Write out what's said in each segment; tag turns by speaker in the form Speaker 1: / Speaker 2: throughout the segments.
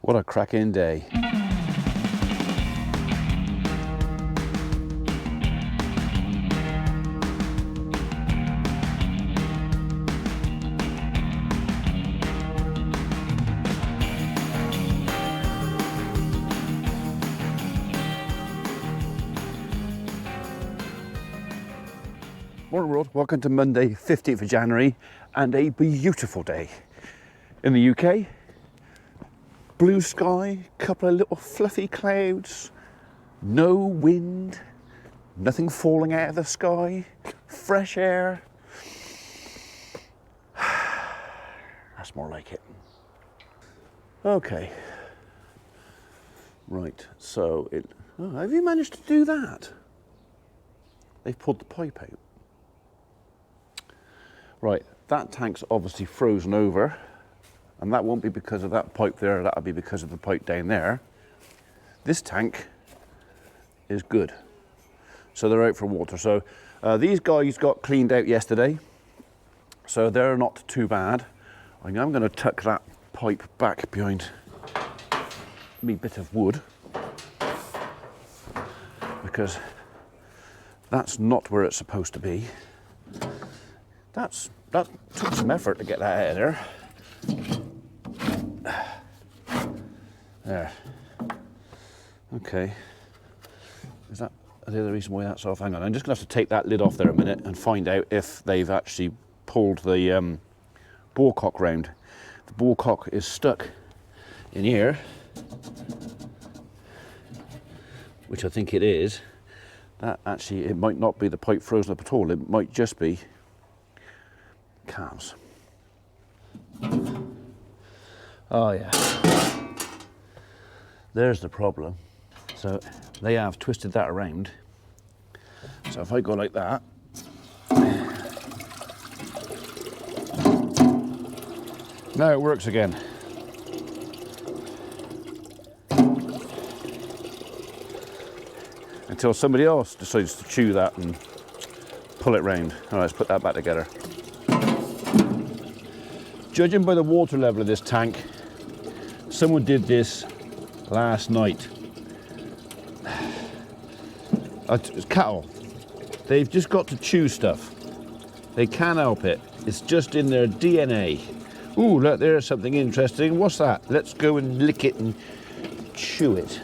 Speaker 1: What a cracking day. Morning world, welcome to Monday 15th of January and a beautiful day in the UK. Blue sky, couple of little fluffy clouds, no wind, nothing falling out of the sky, fresh air. That's more like it. Okay. Right, so have you managed to do that? They've pulled the pipe out. Right, that tank's obviously frozen over, and that won't be because of that pipe there, that'll be because of the pipe down there. This tank is good. So they're out for water. So these guys got cleaned out yesterday, so they're not too bad. I'm going to tuck that pipe back behind me bit of wood, because that's not where it's supposed to be. That took some effort to get that out of there. There. Okay. Is that the other reason why that's off? Hang on, I'm just going to have to take that lid off there a minute and find out if they've actually pulled the bore cock round. The bore cock is stuck in here, which I think it is. That actually, it might not be the pipe frozen up at all. It might just be calves. Oh yeah, there's the problem. So they have twisted that around. So if I go like that, now it works again. Until somebody else decides to chew that and pull it round. All right, let's put that back together. Judging by the water level of this tank, someone did this last night. It's cattle. They've just got to chew stuff. They can't help it. It's just in their DNA. Ooh, look, there's something interesting. What's that? Let's go and lick it and chew it.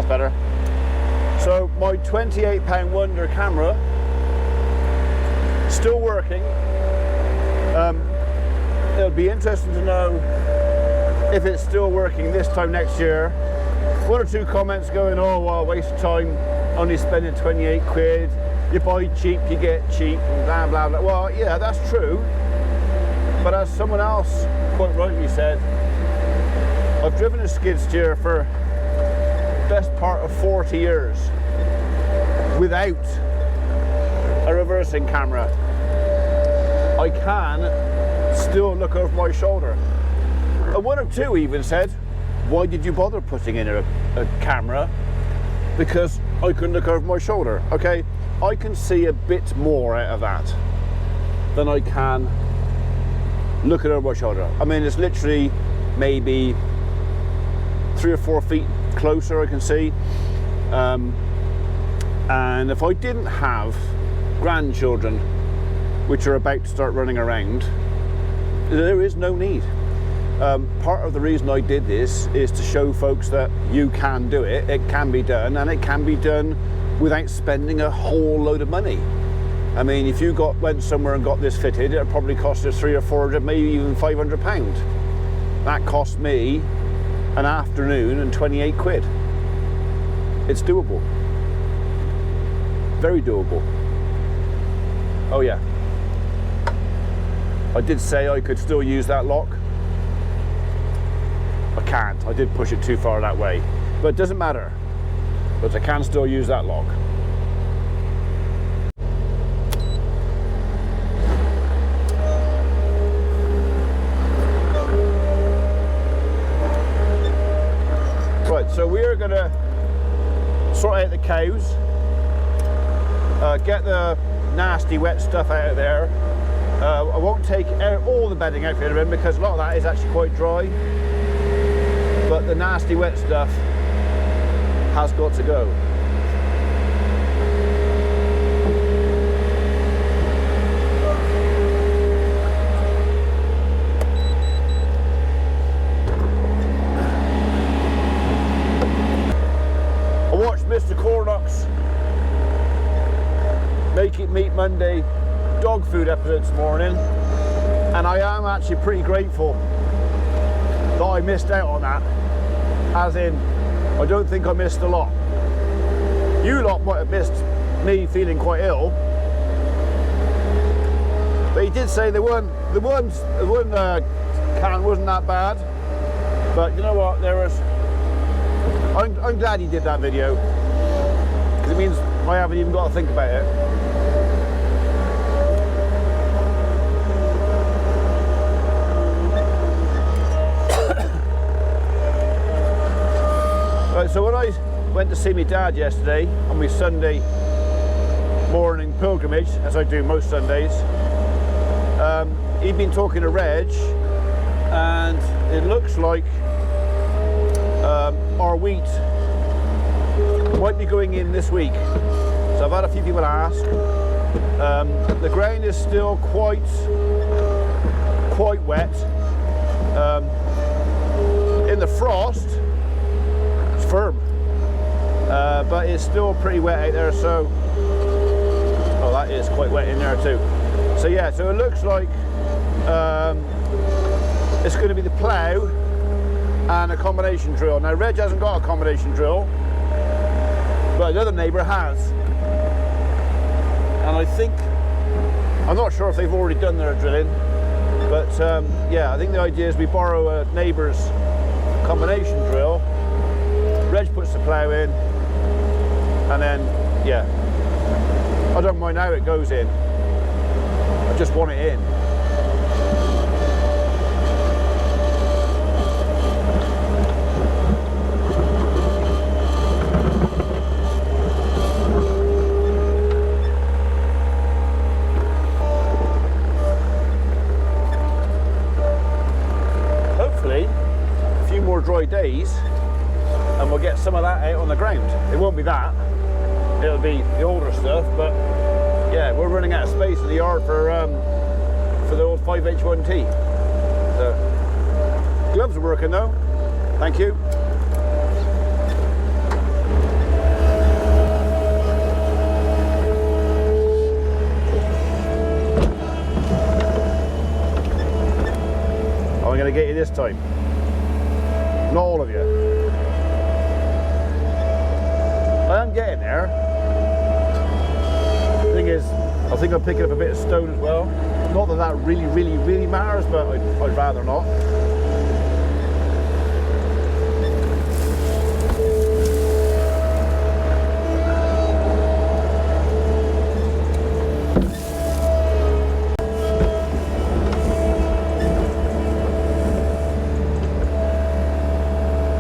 Speaker 1: Better. So my £28 Wonder camera still working. It'll be interesting to know if it's still working this time next year. One or two comments going, oh well, waste of time, only spending 28 quid, you buy cheap, you get cheap, and blah blah blah. Well yeah, that's true, but as someone else quite rightly said, I've driven a skid steer for best part of 40 years without a reversing camera. I can still look over my shoulder. And one or two even said, why did you bother putting in a camera? Because I couldn't look over my shoulder. Okay, I can see a bit more out of that than I can looking over my shoulder. I mean, it's literally maybe 3 or 4 feet closer I can see, and if I didn't have grandchildren which are about to start running around, there is no need. Part of the reason I did this is to show folks that you can do it, it can be done, and it can be done without spending a whole load of money. I mean, if you went somewhere and got this fitted, it probably cost us 300 or 400, maybe even £500. That cost me an afternoon and 28 quid. It's doable. Very doable. Oh yeah. I did say I could still use that lock. I can't. I did push it too far that way. But it doesn't matter. But I can still use that lock. Right, so we are going to sort out the cows, get the nasty wet stuff out of there. I won't take all the bedding out for them because a lot of that is actually quite dry, but the nasty wet stuff has got to go. I watched Mr. Cornock's Make It Meat Monday dog food episode this morning, and I am actually pretty grateful that I missed out on that, as in I don't think I missed a lot. You lot might have missed me feeling quite ill, but he did say the one can wasn't that bad. But you know what, I'm glad he did that video, because it means I haven't even got to think about it. Right, so when I went to see my dad yesterday on my Sunday morning pilgrimage, as I do most Sundays, he'd been talking to Reg, and it looks like our wheat might be going in this week. So I've had a few people ask. The ground is still quite wet. In the frost, firm, but it's still pretty wet out there, so oh, that is quite wet in there too. So yeah, so it looks like it's going to be the plough and a combination drill. Now Reg hasn't got a combination drill, but another neighbour has, and I think, I'm not sure if they've already done their drilling, but yeah, I think the idea is we borrow a neighbour's combination drill. Reg puts the plough in, and then, yeah, I don't mind how it goes in, I just want it in. Hopefully, a few more dry days, and we'll get some of that out on the ground. It won't be that, it'll be the older stuff, but yeah, we're running out of space in the yard for the old 5H1T. So, gloves are working though, thank you. I'm going to get you this time, not all of you. I am getting there. The thing is, I think I'm picking up a bit of stone as well. Not that that really matters, but I'd rather not.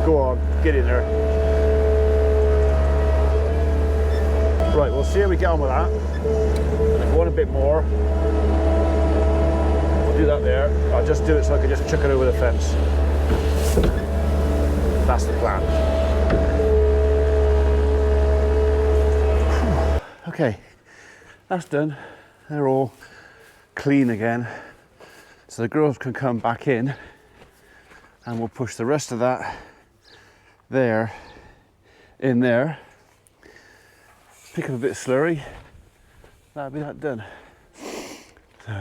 Speaker 1: Go on, get in there. Right, we'll see how we get on with that. And if we want a bit more, we'll do that there. I'll just do it so I can just chuck it over the fence. That's the plan. Okay, that's done. They're all clean again. So the girls can come back in, and we'll push the rest of that there in there. Pick up a bit of slurry, that'll be that done. So,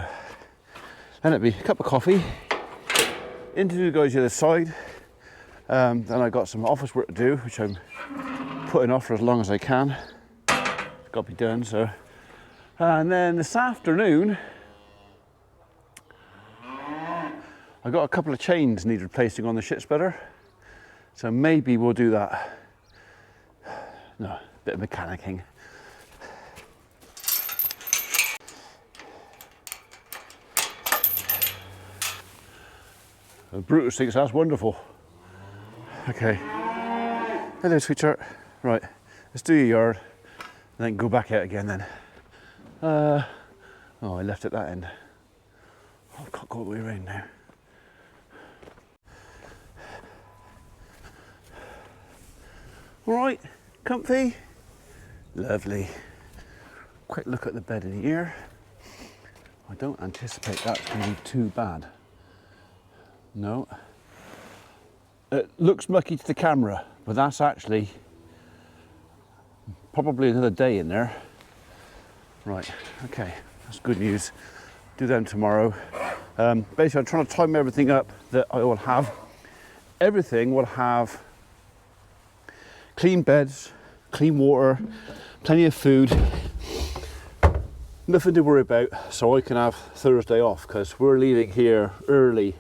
Speaker 1: then it'll be a cup of coffee, interview the guys the other side, then I got some office work to do, which I'm putting off for as long as I can. It's got to be done, so. And then this afternoon, I got a couple of chains need replacing on the shit spreader, so maybe we'll do that. No, a bit of mechanicking. Brutus thinks that's wonderful. Okay. Hello, sweetheart. Right, let's do your yard and then go back out again then. Oh, I left at that end. Oh, I've got to go all the way around now. All right, comfy, lovely. Quick look at the bed in here. I don't anticipate that's going to be too bad. No. It looks mucky to the camera, but that's actually probably another day in there. Right, okay, that's good news. Do them tomorrow. Basically, I'm trying to time everything up that I will have. Everything will have clean beds, clean water, plenty of food, nothing to worry about, so I can have Thursday off because we're leaving here early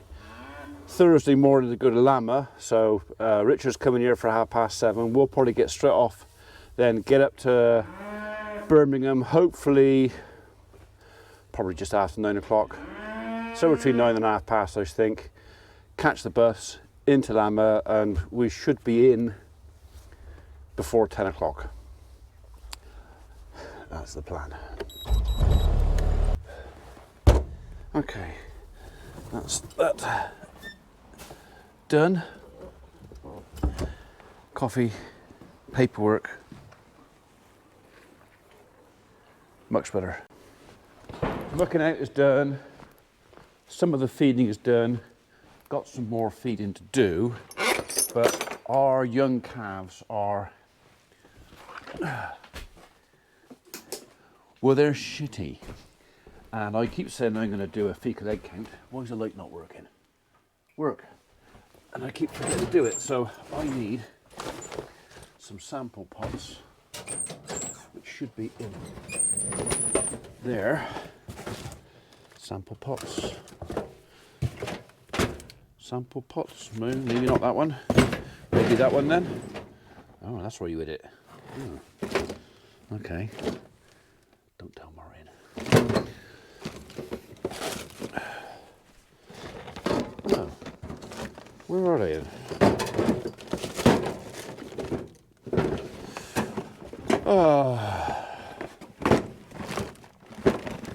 Speaker 1: Thursday morning to go to Lama. So Richard's coming here for 7:30. We'll probably get straight off, then get up to Birmingham, hopefully probably just after 9 o'clock, so between 9 and past, I think. Catch the bus into Lama and we should be in before 10 o'clock. That's the plan. Okay, that's that done. Coffee, paperwork, much better. Mucking out is done. Some of the feeding is done. Got some more feeding to do, but our young calves are, well, they're shitty. And I keep saying I'm going to do a fecal egg count. Why is the light not working? Work. And I keep forgetting to do it. So I need some sample pots, which should be in there. Sample pots. Sample pots. No, maybe not that one. Maybe that one then. Oh, that's where you hid it. Oh. Okay. Don't tell Maureen. Oh. Where are they?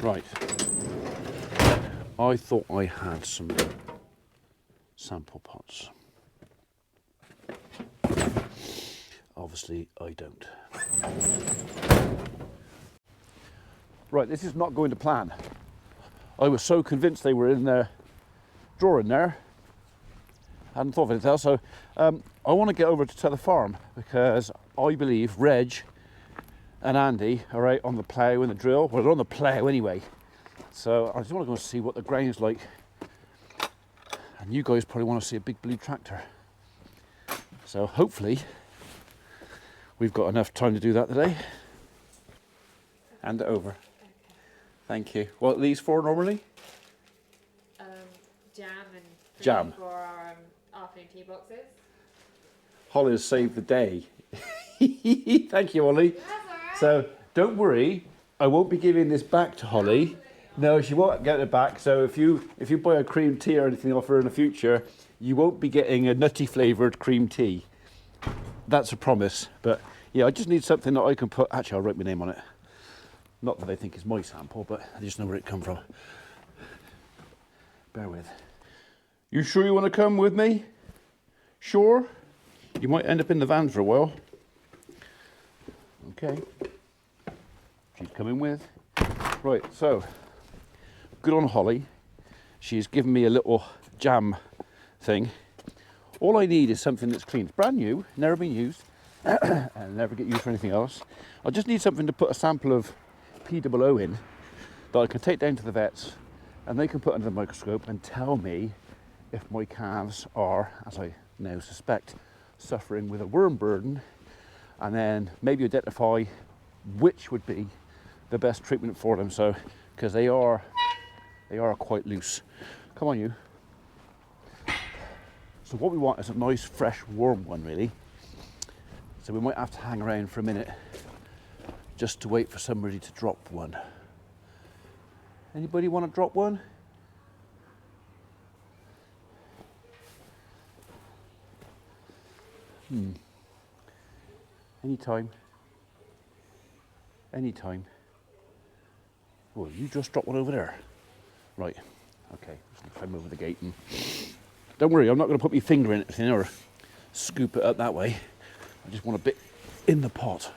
Speaker 1: Right. I thought I had some sample pots. Obviously, I don't. Right, this is not going to plan. I was so convinced they were in their drawer in there. I hadn't thought of anything else. So I want to get over to the farm because I believe Reg and Andy are out on the plough and the drill. Well, they're on the plough anyway. So I just want to go and see what the ground is like. And you guys probably want to see a big blue tractor. So hopefully we've got enough time to do that today. Hand it over. Okay. Thank you. What are these for normally?
Speaker 2: Jam and
Speaker 1: jam
Speaker 2: for our afternoon tea boxes.
Speaker 1: Holly has saved the day. Thank you, Holly.
Speaker 2: That's all right.
Speaker 1: So don't worry, I won't be giving this back to Holly. No, she won't get it back. So if you buy a cream tea or anything off her in the future, you won't be getting a nutty flavoured cream tea. That's a promise. But yeah, I just need something that I can put. Actually, I'll write my name on it. Not that I think it's my sample, but I just know where it come from. Bear with. You sure you want to come with me? Sure? You might end up in the van for a while. Okay. She's coming with. Right, so good on Holly. She's given me a little jam thing. All I need is something that's clean. It's brand new, never been used, and never get used for anything else. I just need something to put a sample of P00 in that I can take down to the vets and they can put under the microscope and tell me if my calves are, as I now suspect, suffering with a worm burden, and then maybe identify which would be the best treatment for them. So, because they are quite loose. Come on, you. So what we want is a nice, fresh, warm one, really. So we might have to hang around for a minute just to wait for somebody to drop one. Anybody want to drop one? Anytime. anytime. Oh, you just dropped one over there. Right, okay, just climb over the gate. And don't worry, I'm not going to put my finger in it or scoop it up that way. I just want a bit in the pot.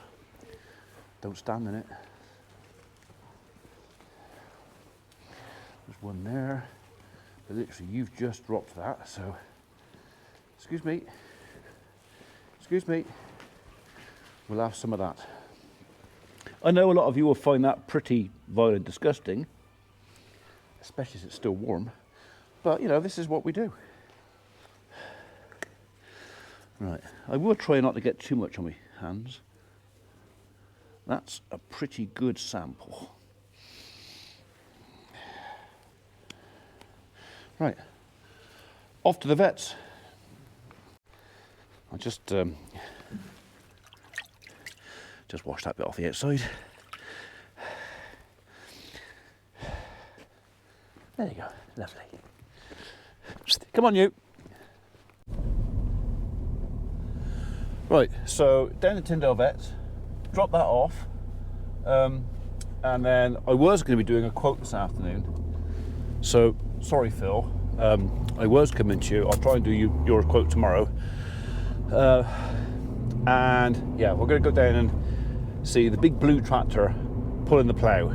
Speaker 1: Don't stand in it. There's one there. But literally, you've just dropped that, so excuse me. Excuse me. We'll have some of that. I know a lot of you will find that pretty vile and disgusting, especially as it's still warm. But you know, this is what we do. Right, I will try not to get too much on my hands. That's a pretty good sample. Right, off to the vets. I'll just wash that bit off the outside. There you go, lovely. Come on, you. Right, so down to Tyndale Vets, drop that off, and then I was going to be doing a quote this afternoon. So sorry, Phil. I was coming to you. I'll try and do your quote tomorrow. And yeah, we're going to go down and see the big blue tractor pulling the plough,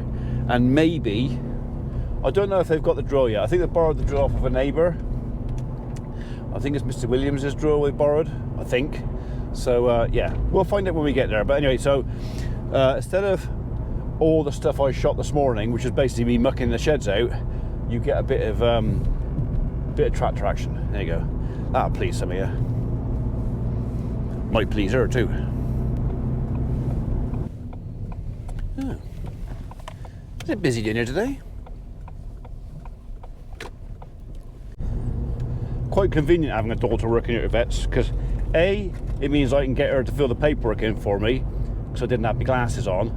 Speaker 1: and maybe, I don't know if they've got the drill yet. I think they borrowed the drill off of a neighbour. I think it's Mr. Williams' drill they borrowed, I think. So yeah, we'll find out when we get there. But anyway, so instead of all the stuff I shot this morning, which is basically me mucking the sheds out, you get a bit of tractor action. There you go. That'll please some of you. Might please her too. Oh. Is it busy dinner today? Quite convenient having a daughter working at vets, because A, it means I can get her to fill the paperwork in for me, because I didn't have my glasses on.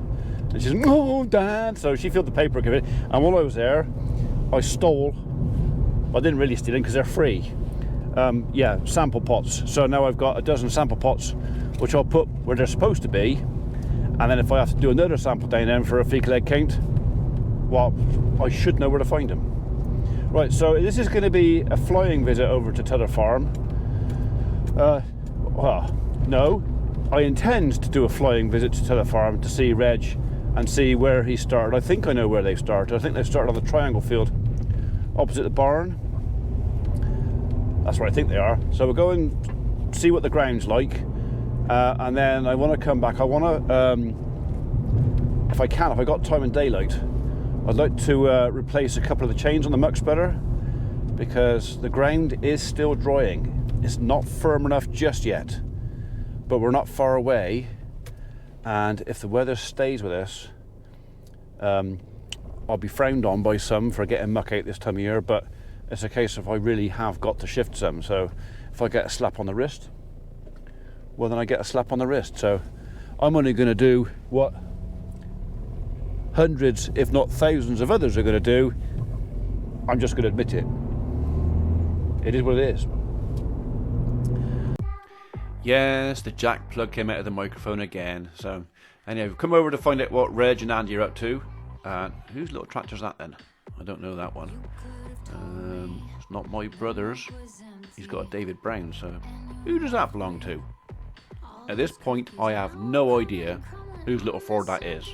Speaker 1: And she's like, oh, Dad. So she filled the paperwork in, and while I was there, I stole, I didn't really steal them because they're free. Yeah, sample pots. So now I've got a dozen sample pots, which I'll put where they're supposed to be. And then if I have to do another sample down there for a fecal egg count, well, I should know where to find them. Right, so this is going to be a flying visit over to Tudor Farm. Well, no, I intend to do a flying visit to Tudor Farm to see Reg and see where he started. I think I know where they've started. I think they've started on the triangle field opposite the barn. That's where I think they are. So we'll go and see what the ground's like, and then I want to come back. I want to, if I can, if I got time and daylight, I'd like to replace a couple of the chains on the muck spreader, because the ground is still drying. It's not firm enough just yet, but we're not far away, and if the weather stays with us, I'll be frowned on by some for getting muck out this time of year, but it's a case of I really have got to shift some. So if I get a slap on the wrist, well, then I get a slap on the wrist. So I'm only going to do what hundreds, if not thousands of others are going to do. I'm just going to admit it. It is what it is. Yes, the jack plug came out of the microphone again. So anyway, we've come over to find out what Reg and Andy are up to. Whose little tractor's that then? I don't know that one. It's not my brother's. He's got a David Brown, so who does that belong to? At this point, I have no idea whose little Ford that is,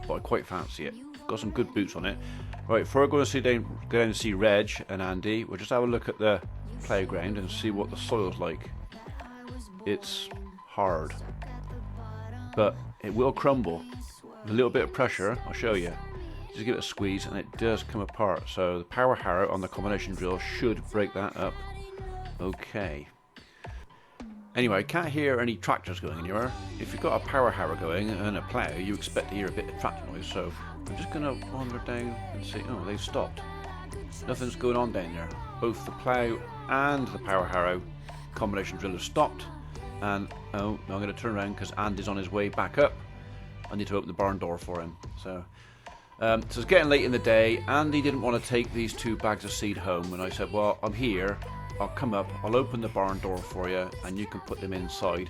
Speaker 1: but I quite fancy it. Got some good boots on it. Right, before I go down and see Reg and Andy, we'll just have a look at the playground and see what the soil's like. It's hard, but it will crumble. With a little bit of pressure, I'll show you. Just give it a squeeze and it does come apart. So the power harrow on the combination drill should break that up. Okay. Anyway, I can't hear any tractors going anywhere. If you've got a power harrow going and a plough, you expect to hear a bit of tractor noise. So I'm just going to wander down and see. Oh, they've stopped. Nothing's going on down there. Both the plough and the power harrow combination drill have stopped. And oh, now I'm going to turn around because Andy's on his way back up. I need to open the barn door for him. So it's getting late in the day. Andy didn't want to take these 2 bags of seed home, and I said, well, I'm here,
Speaker 3: I'll come up, I'll open the barn door for you, and you can put them inside,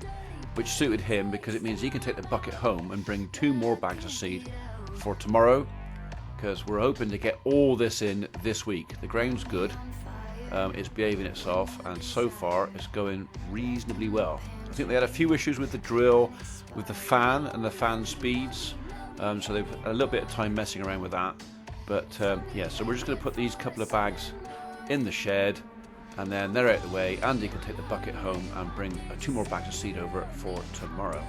Speaker 3: which suited him because it means he can take the bucket home and bring 2 more bags of seed for tomorrow, because we're hoping to get all this in this week. The ground's good, it's behaving itself, and so far it's going reasonably well. I think they had a few issues with the drill, with the fan and the fan speeds, so they've had a little bit of time messing around with that. But yeah, so we're just going to put these couple of bags in the shed, and then they're out of the way. Andy can take the bucket home and bring 2 more bags of seed over for tomorrow.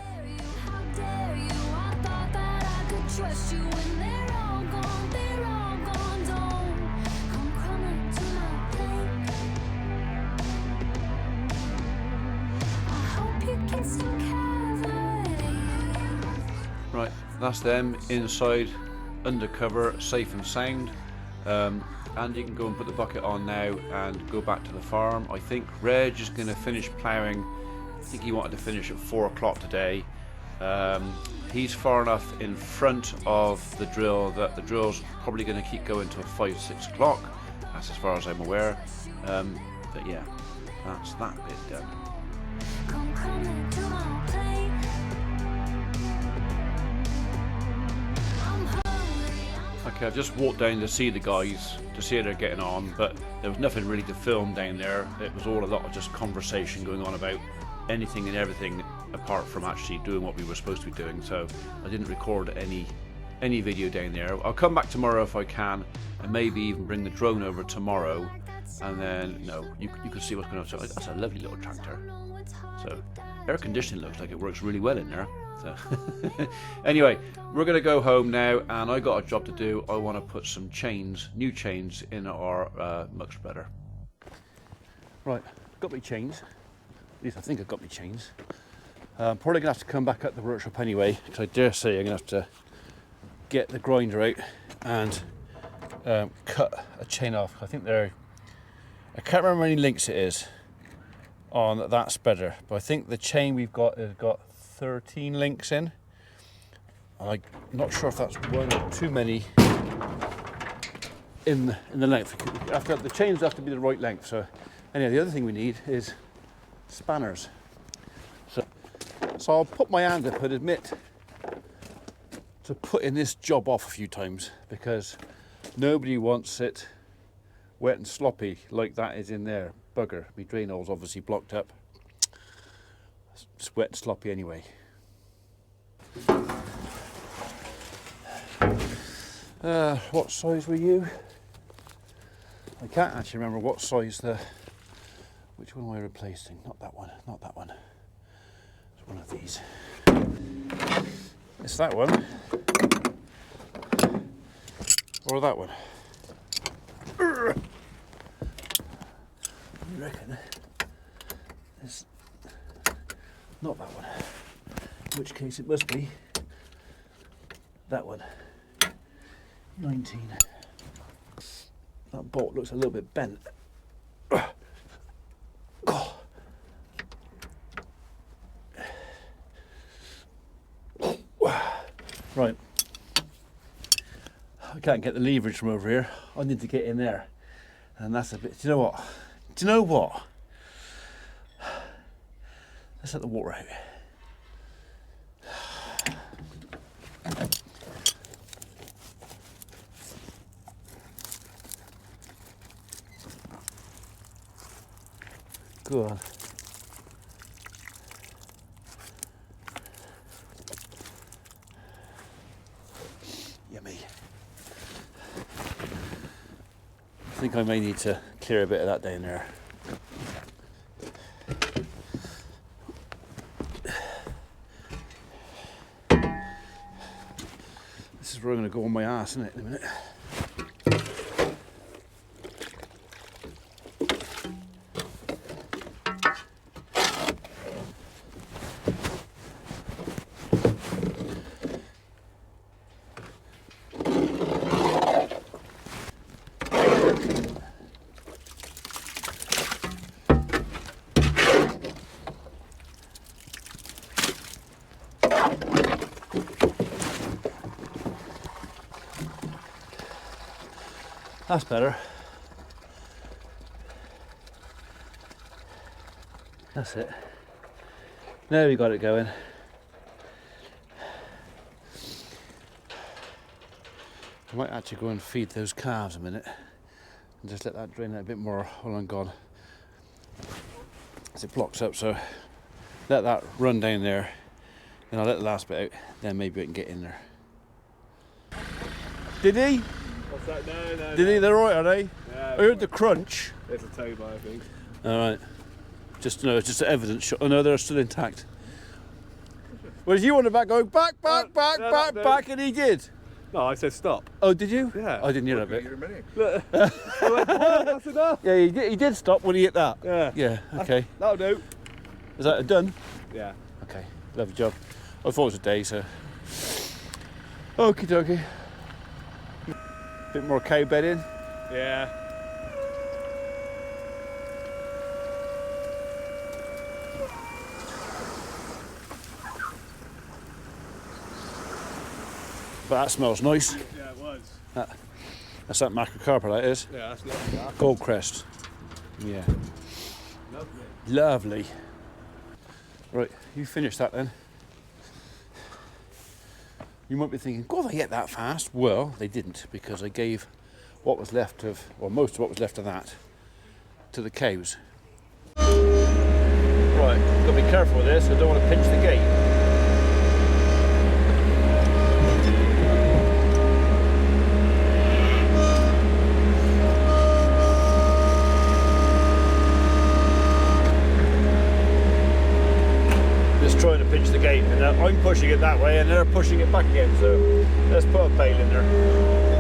Speaker 3: Right, that's them inside, undercover, safe and sound. Andy can go and put the bucket on now and go back to the farm. I think Reg is going to finish ploughing. I think he wanted to finish at 4 o'clock today. He's far enough in front of the drill that the drill's probably going to keep going till 5, 6 o'clock. That's as far as I'm aware. But yeah, that's that bit done. Okay, I've just walked down to see the guys, to see how they're getting on, but there was nothing really to film down there. It was all a lot of just conversation going on about anything and everything apart from actually doing what we were supposed to be doing, so I didn't record any video down there. I'll come back tomorrow if I can, and maybe even bring the drone over tomorrow, and then you can see what's going on. So that's a lovely little tractor. So air conditioning looks like it works really well in there. So anyway, we're going to go home now, and I got a job to do. I want to put some chains, new chains, in our muck spreader. Right, got my chains. At least I think I've got my chains. I'm probably going to have to come back at the workshop anyway, because I dare say I'm going to have to get the grinder out and cut a chain off. I think I can't remember how many links it is on that spreader, but I think the chain we've got has got 13 links in. I'm not sure if that's one or too many in the length. The chains have to be the right length. So anyway, the other thing we need is spanners. So I'll put my hand up and admit to putting this job off a few times, because nobody wants it wet and sloppy like that is in there. Bugger, my drain hole's obviously blocked up. It's wet and sloppy anyway. What size were you? I can't actually remember what size which one am I replacing? Not that one, not that one. It's one of these. It's that one. Or that one. I reckon it's not that one. In which case it must be that one. 19. That bolt looks a little bit bent. Right. I can't get the leverage from over here. I need to get in there. And that's a bit... Do you know what? Do you know what? Let's let the water out. Go on. Yummy. I think I may need to clear a bit of that down there. This is where I'm going to go on my ass, isn't it, in a minute? That's better. That's it. There we got it going. I might actually go and feed those calves a minute and just let that drain out a bit more while I'm gone. As it blocks up, so let that run down there, and I'll let the last bit out, then maybe I can get in there. Did he?
Speaker 4: What's that? No.
Speaker 3: Did he? They're alright, are they?
Speaker 4: Yeah,
Speaker 3: I heard the crunch.
Speaker 4: it's a tow bar, I think.
Speaker 3: Alright. Just no, it's just an evidence shot. Oh no, they're still intact. Whereas you on the back going back, back, and he did.
Speaker 4: No, I said stop.
Speaker 3: Oh, did you?
Speaker 4: Yeah.
Speaker 3: I didn't hear that bit.
Speaker 4: Look. I went, "Oh, that's enough."
Speaker 3: Yeah, he did stop when he hit that.
Speaker 4: Yeah.
Speaker 3: Yeah, okay.
Speaker 4: That'll do.
Speaker 3: Is that done?
Speaker 4: Yeah.
Speaker 3: Okay, lovely job. I thought it was a day, so. Okie dokie. Bit more cow bedding.
Speaker 4: Yeah.
Speaker 3: But that smells nice.
Speaker 4: Yeah, it was.
Speaker 3: That's that macrocarpa, that is.
Speaker 4: Yeah, that's lovely.
Speaker 3: Goldcrest. Yeah.
Speaker 4: Lovely.
Speaker 3: Lovely. Right, you finish that then. You might be thinking, God, they ate that fast. Well, they didn't, because I gave what was left of, or most of what was left of that, to the cows. Right, got to be careful with this. I don't want to pinch the gate. Trying to pinch the gate, and I'm pushing it that way and they're pushing it back again, so let's put a bail in there.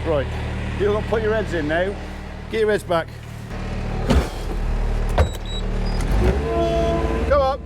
Speaker 3: Right, you've got to put your heads in now. Get your heads back. Go up.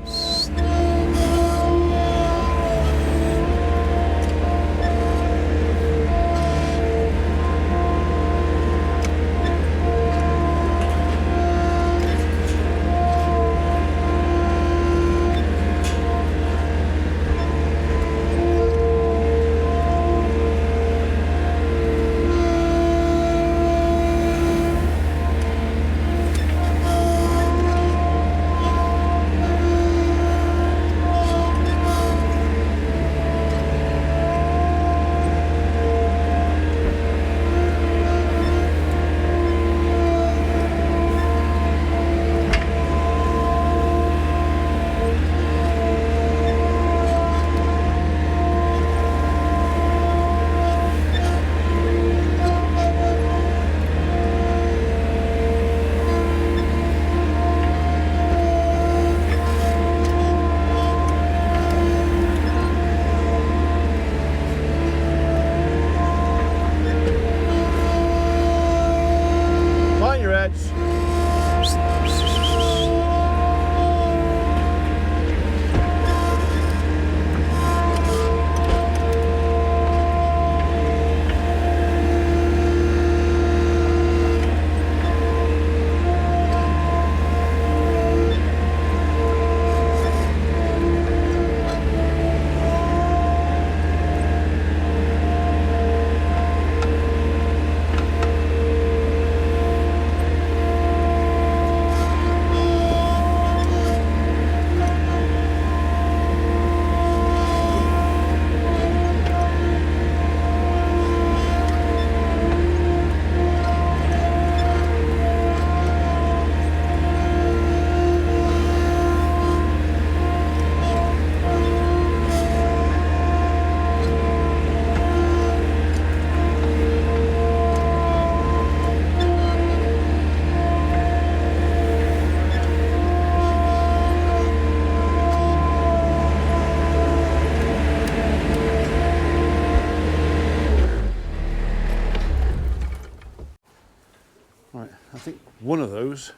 Speaker 3: One of those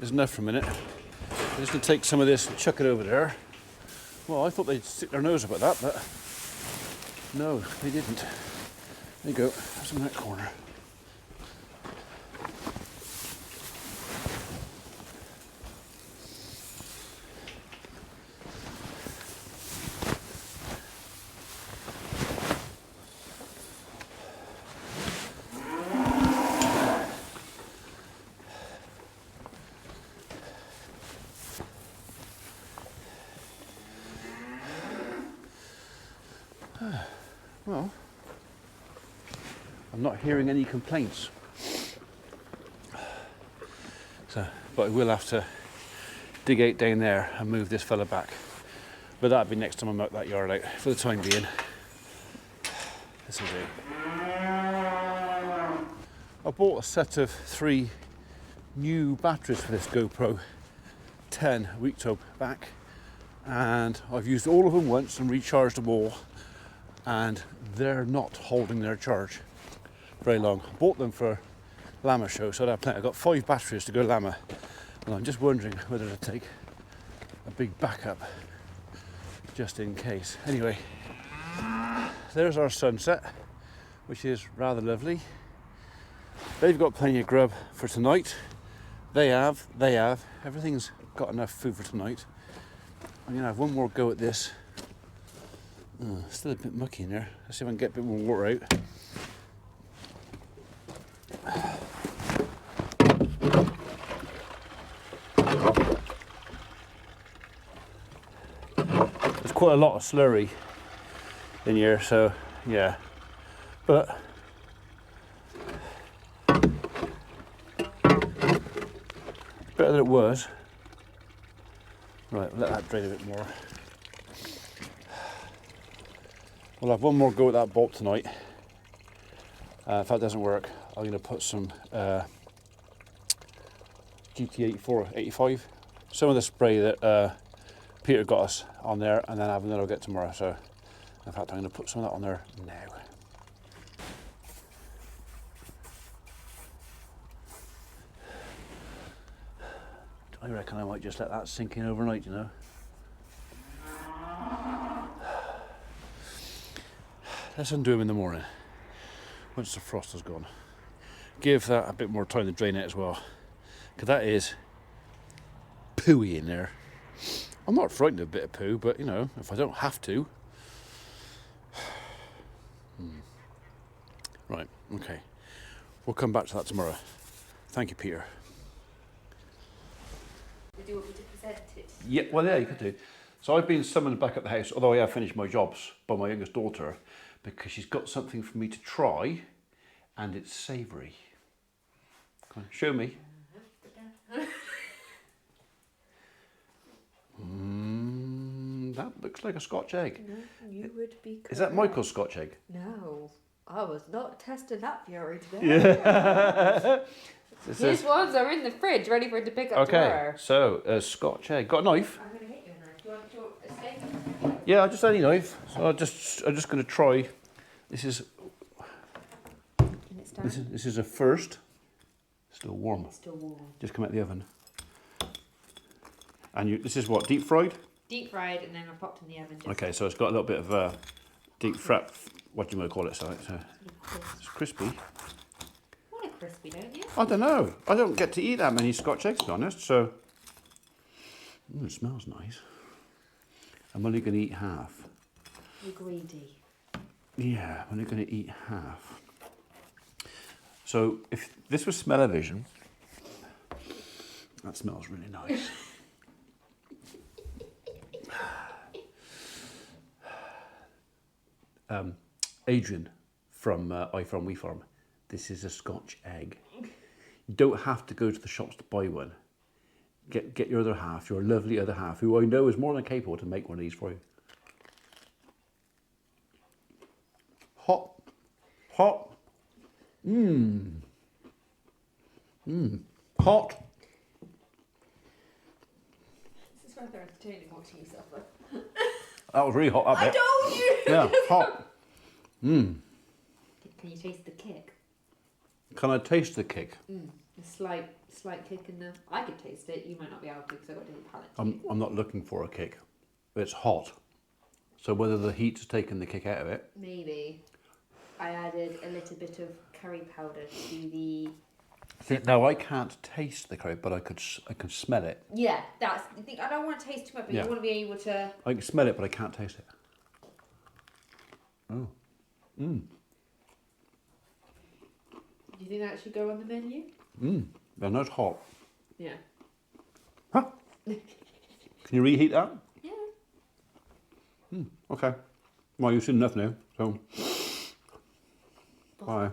Speaker 3: is enough for a minute. I'm just going to take some of this and chuck it over there. Well, I thought they'd stick their nose about that, but No, they didn't. There you go, that's in that corner. Well, I'm not hearing any complaints. So, but I will have to dig out down there and move this fella back. But that'll be next time I muck that yard out. For the time being, this will do. I bought a set of 3 new batteries for this GoPro 10 a week or so back, and I've used all of them once and recharged them all, and they're not holding their charge very long. I bought them for Llama show, so I've got 5 batteries to go Llama, and I'm just wondering whether to take a big backup just in case. Anyway, there's our sunset, which is rather lovely. They've got plenty of grub for tonight. They have. Everything's got enough food for tonight. I'm gonna have one more go at this. Oh, still a bit mucky in there. Let's see if I can get a bit more water out. There's quite a lot of slurry in here, so yeah. But better than it was. Right, let that drain a bit more. We'll have one more go at that bolt tonight. If that doesn't work, I'm going to put some GT84, 85, some of the spray that Peter got us on there, and then have another go tomorrow. So, in fact, I'm going to put some of that on there now. I reckon I might just let that sink in overnight, you know. Let's undo them in the morning, once the frost has gone. Give that a bit more time to drain it as well, because that is pooey in there. I'm not frightened of a bit of poo, but you know, if I don't have to. Right, okay. We'll come back to that tomorrow. Thank you, Peter.
Speaker 2: Do you want me to present it?
Speaker 3: Yeah, well, yeah, you could do. So I've been summoned back at the house, although I have finished my jobs, by my youngest daughter, because she's got something for me to try, and it's savoury. Come on, show me. That looks like a Scotch egg.
Speaker 5: No, you would be correct.
Speaker 3: Is that Michael's Scotch egg?
Speaker 5: No, I was not testing that fury today.
Speaker 3: Yeah.
Speaker 2: His ones are in the fridge, ready for it to pick up tomorrow.
Speaker 3: So a Scotch egg. Got a knife?
Speaker 2: I'm going to get you a knife. Do you want a steak?
Speaker 3: Yeah, I just any knife. So I'm just going to try. This is this is a first. Still warm.
Speaker 5: It's still warm.
Speaker 3: Just come out the oven. And this is what, deep fried?
Speaker 2: Deep fried, and then I popped in the oven. Just
Speaker 3: Okay, so it's got a little bit of deep fat. What do you want to call it? So it's crispy.
Speaker 2: You want it crispy, don't you?
Speaker 3: I don't know. I don't get to eat that many Scotch eggs, to be honest. So it smells nice. I'm only going to eat half.
Speaker 5: You're greedy.
Speaker 3: Yeah, I'm only going to eat half. So if this was smell-o-vision, that smells really nice. Adrian from iFarm We Farm, this is a Scotch egg. You don't have to go to the shops to buy one. Get your other half, your lovely other half, who I know is more than capable to make one of these for you. Hot. Hot. Hot.
Speaker 2: This is rather entertaining watching you suffer.
Speaker 3: That was really hot, that bit.
Speaker 2: I told you!
Speaker 3: Yeah, hot.
Speaker 2: Can you taste the kick?
Speaker 3: Can I taste the kick?
Speaker 2: A slight kick in there. I could taste it. You might not be able to because I've got different palate.
Speaker 3: I'm not looking for a kick. It's hot. So whether the heat's taken the kick out of it.
Speaker 2: Maybe. I added a little bit of curry powder to the.
Speaker 3: See, now I can't taste the curry, but I can smell it.
Speaker 2: Yeah, that's the thing. I don't want to taste too much, but
Speaker 3: Yeah.
Speaker 2: you want to be able to.
Speaker 3: I can smell it, but I can't taste it. Oh.
Speaker 2: Do you think that should go on the menu?
Speaker 3: I know it's hot.
Speaker 2: Yeah.
Speaker 3: Huh? Can you reheat that?
Speaker 2: Yeah.
Speaker 3: Okay. Well, you've seen enough now, so. Bye.